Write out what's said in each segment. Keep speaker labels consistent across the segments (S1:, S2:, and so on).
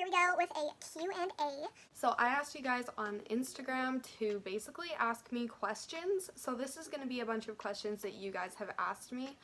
S1: here we go with a Q&A.
S2: So I asked you guys on Instagram to basically ask me questions. So this is going to be a bunch of questions that you guys have asked me,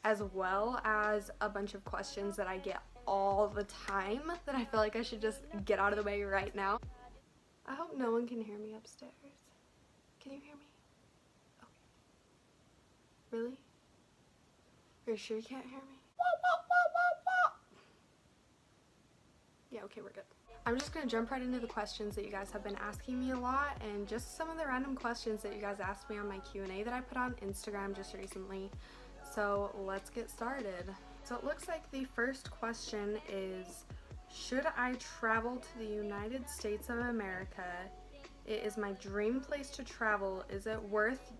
S2: as well as a bunch of questions that I get all the time that I feel like I should just get out of the way right now. I hope no one can hear me upstairs. Can you hear me? Okay. Really? Are you sure you can't hear me? Yeah, okay, we're good. I'm just going to jump right into the questions that you guys have been asking me a lot, and just some of the random questions that you guys asked me on my Q&A that I put on Instagram just recently. So let's get started. So it looks like the first question is, should I travel to the United States of America? It is my dream place to travel. Is it worth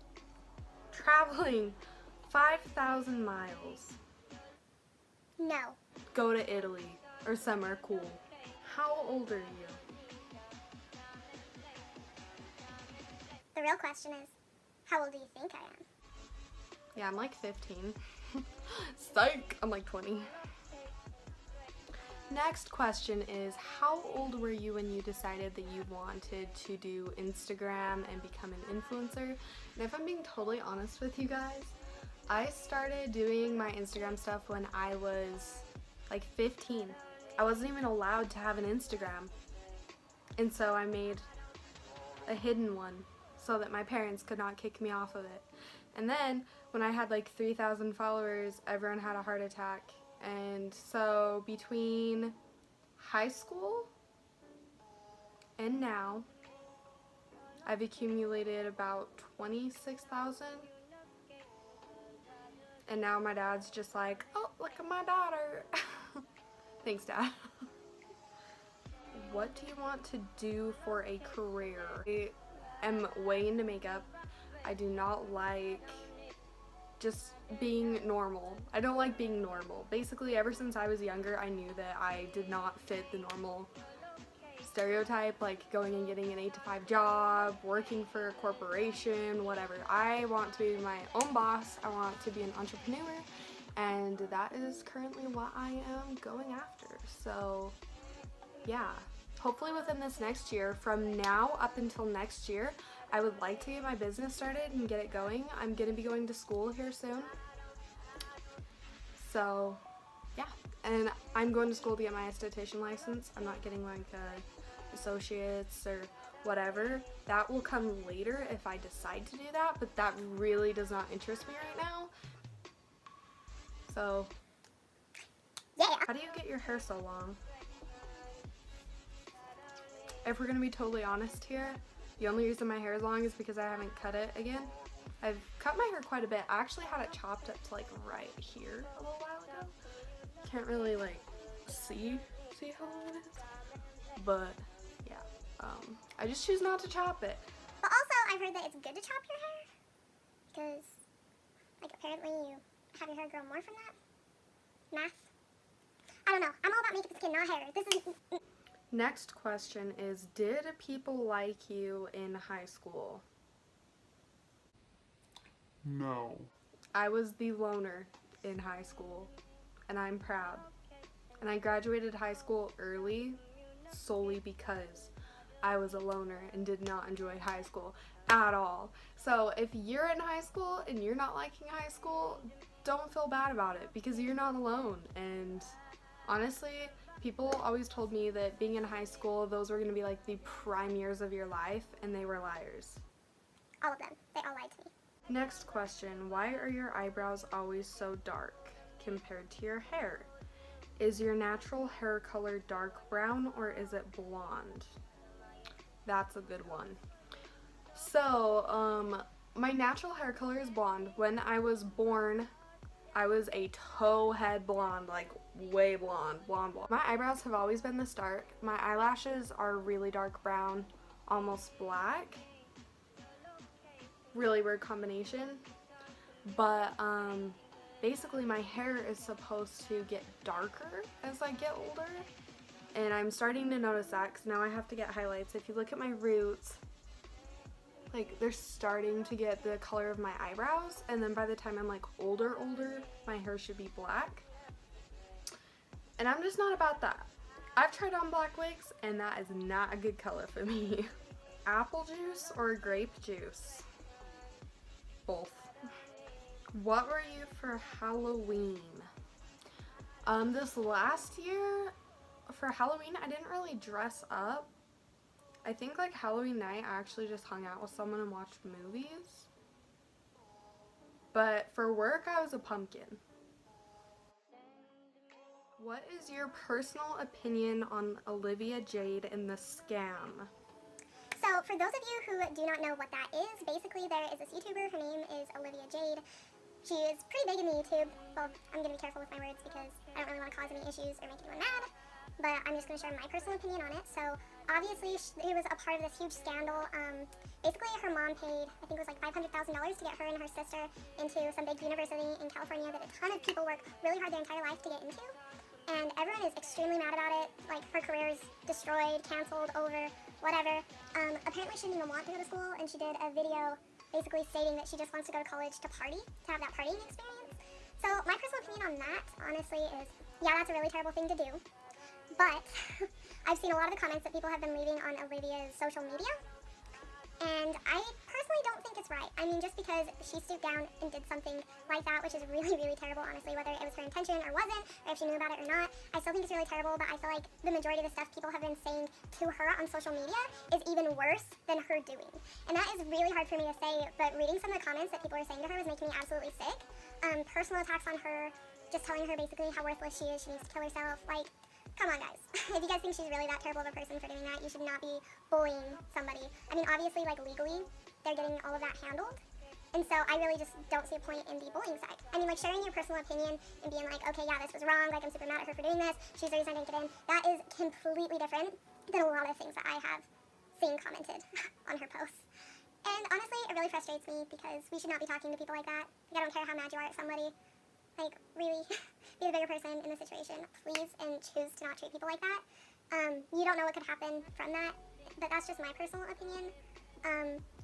S2: traveling 5,000 miles?
S1: No.
S2: Go to Italy or somewhere cool. How old are you?
S1: The real question is, how old do you think I am?
S2: Yeah, I'm like 15. Psych! I'm like 20. Next question is, how old were you when you decided that you wanted to do Instagram and become an influencer? And if I'm being totally honest with you guys, I started doing my Instagram stuff when I was like 15. I wasn't even allowed to have an Instagram. And so I made a hidden one so that my parents could not kick me off of it. And then when I had like 3,000 followers, everyone had a heart attack. And so between high school and now, I've accumulated about 26,000. And now my dad's just like, oh, look at my daughter. Thanks, Dad. What do you want to do for a career? I am way into makeup. I do not like just being normal. I don't like being normal. Basically, ever since I was younger, I knew that I did not fit the normal stereotype, like going and getting an 8-to-5 job, working for a corporation, whatever. I want to be my own boss. I want to be an entrepreneur. And that is currently what I am going after. So yeah, hopefully within this next year, from now up until next year, I would like to get my business started and get it going. I'm going to be going to school here soon. So yeah, and I'm going to school to get my esthetician license. I'm not getting like associates or whatever. That will come later if I decide to do that, but that really does not interest me right now. So,
S1: Yeah.
S2: How do you get your hair so long? If we're gonna be totally honest here, the only reason my hair is long is because I haven't cut it again. I've cut my hair quite a bit. I actually had it chopped up to like right here a little while ago. Can't really like see how long it is. But yeah, I just choose not to chop it.
S1: But also, I've heard that it's good to chop your hair, because like apparently you have your hair grow more from that. Math. I don't know. I'm all about makeup and skin, not hair. This is...
S2: Next question is, did people like you in high school?
S3: No.
S2: I was the loner in high school, and I'm proud. And I graduated high school early solely because I was a loner and did not enjoy high school at all. So if you're in high school and you're not liking high school, don't feel bad about it, because you're not alone. And honestly, people always told me that being in high school, those were going to be like the prime years of your life, and they were liars.
S1: All of them. They all lied to me.
S2: Next question, why are your eyebrows always so dark compared to your hair? Is your natural hair color dark brown or is it blonde? That's a good one. So, my natural hair color is blonde. When I was born, I was a towhead blonde, like way blonde. My eyebrows have always been this dark. My eyelashes are really dark brown, almost black. Really weird combination. But basically my hair is supposed to get darker as I get older. And I'm starting to notice that because now I have to get highlights. If you look at my roots, like they're starting to get the color of my eyebrows, and then by the time I'm like older, my hair should be black. And I'm just not about that. I've tried on black wigs and that is not a good color for me. Apple juice or grape juice? Both. What were you for Halloween? This last year for Halloween I didn't really dress up. I think like Halloween night I actually just hung out with someone and watched movies. But for work I was a pumpkin. What is your personal opinion on Olivia Jade and the scam?
S1: So for those of you who do not know what that is, basically there is this YouTuber, her name is Olivia Jade. She is pretty big in the YouTube. Well, I'm going to be careful with my words because I don't really want to cause any issues or make anyone mad, but I'm just going to share my personal opinion on it. So obviously she was a part of this huge scandal. Basically her mom paid, I think it was like $500,000 to get her and her sister into some big university in California that a ton of people work really hard their entire life to get into. And everyone is extremely mad about it. Like, her career is destroyed, canceled, over, whatever. Apparently she didn't even want to go to school, and she did a video basically stating that she just wants to go to college to party, to have that partying experience. So my personal opinion on that, honestly, is, yeah, that's a really terrible thing to do. But I've seen a lot of the comments that people have been leaving on Olivia's social media, and I personally don't think it's right. I mean, just because she stooped down and did something like that, which is really, really terrible, honestly, whether it was her intention or wasn't, or if she knew about it or not, I still think it's really terrible, but I feel like the majority of the stuff people have been saying to her on social media is even worse than her doing. And that is really hard for me to say, but reading some of the comments that people were saying to her was making me absolutely sick. Personal attacks on her, just telling her basically how worthless she is, she needs to kill herself, like, come on, guys. If you guys think she's really that terrible of a person for doing that, you should not be bullying somebody. I mean, obviously, like, legally, they're getting all of that handled. And so I really just don't see a point in the bullying side. I mean, like, sharing your personal opinion and being like, okay, yeah, this was wrong, like, I'm super mad at her for doing this, she's the reason I didn't get in, that is completely different than a lot of things that I have seen commented on her posts. And honestly, it really frustrates me because we should not be talking to people like that. Like, I don't care how mad you are at somebody. Like, really, be the bigger person in the situation, please, and choose to not treat people like that. You don't know what could happen from that, but that's just my personal opinion.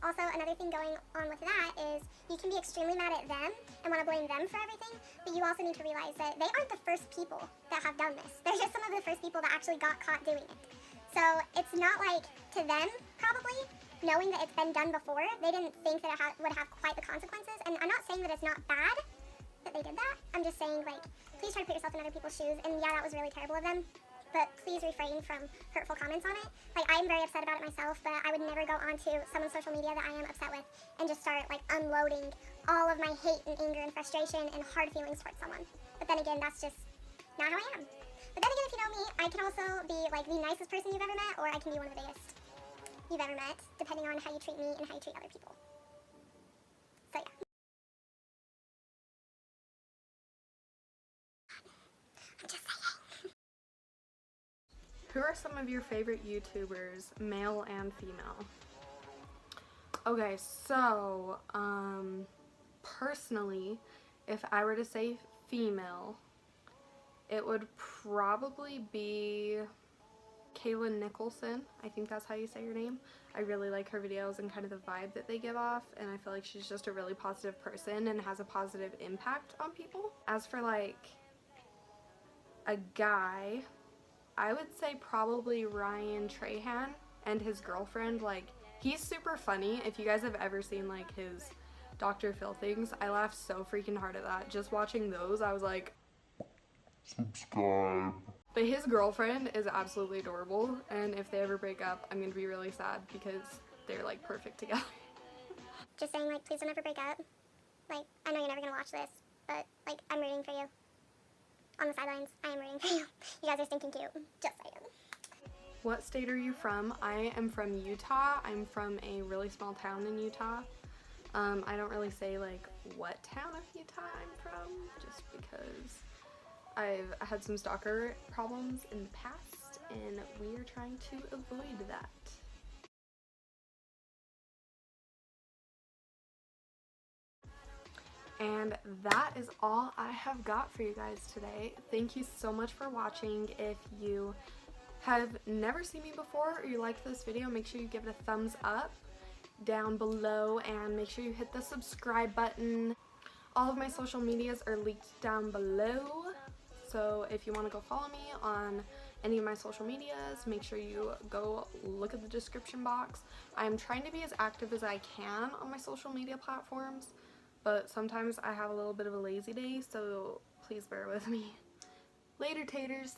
S1: Also, another thing going on with that is you can be extremely mad at them and want to blame them for everything, but you also need to realize that they aren't the first people that have done this. They're just some of the first people that actually got caught doing it. So it's not like, to them, probably, knowing that it's been done before, they didn't think that it would have quite the consequences. And I'm not saying that it's not bad that they did that. I'm just saying, like, please try to put yourself in other people's shoes. And yeah, that was really terrible of them, but please refrain from hurtful comments on it. Like, I'm very upset about it myself, but I would never go onto someone's social media that I am upset with and just start, like, unloading all of my hate and anger and frustration and hard feelings towards someone. But then again, that's just not how I am. But then again, if you know me, I can also be, like, the nicest person you've ever met, or I can be one of the biggest you've ever met, depending on how you treat me and how you treat other people. So yeah. I'm just saying.
S2: Who are some of your favorite YouTubers, male and female? Okay, so, personally, if I were to say female, it would probably be Kaylin Nicholson. I think that's how you say her name. I really like her videos and kind of the vibe that they give off, and I feel like she's just a really positive person and has a positive impact on people. As for, like, a guy, I would say probably Ryan Trahan and his girlfriend. Like, he's super funny. If you guys have ever seen, like, his Dr. Phil things, I laughed so freaking hard at that. Just watching those, I was like, subscribe. But his girlfriend is absolutely adorable, and if they ever break up, I'm gonna be really sad because they're, like, perfect together.
S1: Just saying, like, please don't ever break up. Like, I know you're never gonna watch this, but, like, I'm rooting for you. On the sidelines, I am rooting for you. You guys are stinking cute. Just saying.
S2: What state are you from? I am from Utah. I'm from a really small town in Utah. I don't really say, like, what town of Utah I'm from, just because I've had some stalker problems in the past, and we are trying to avoid that. And that is all I have got for you guys today. Thank you so much for watching. If you have never seen me before or you like this video, make sure you give it a thumbs up down below and make sure you hit the subscribe button. All of my social medias are linked down below, so if you want to go follow me on any of my social medias, make sure you go look at the description box. I'm trying to be as active as I can on my social media platforms, but sometimes I have a little bit of a lazy day, so please bear with me. Later, taters!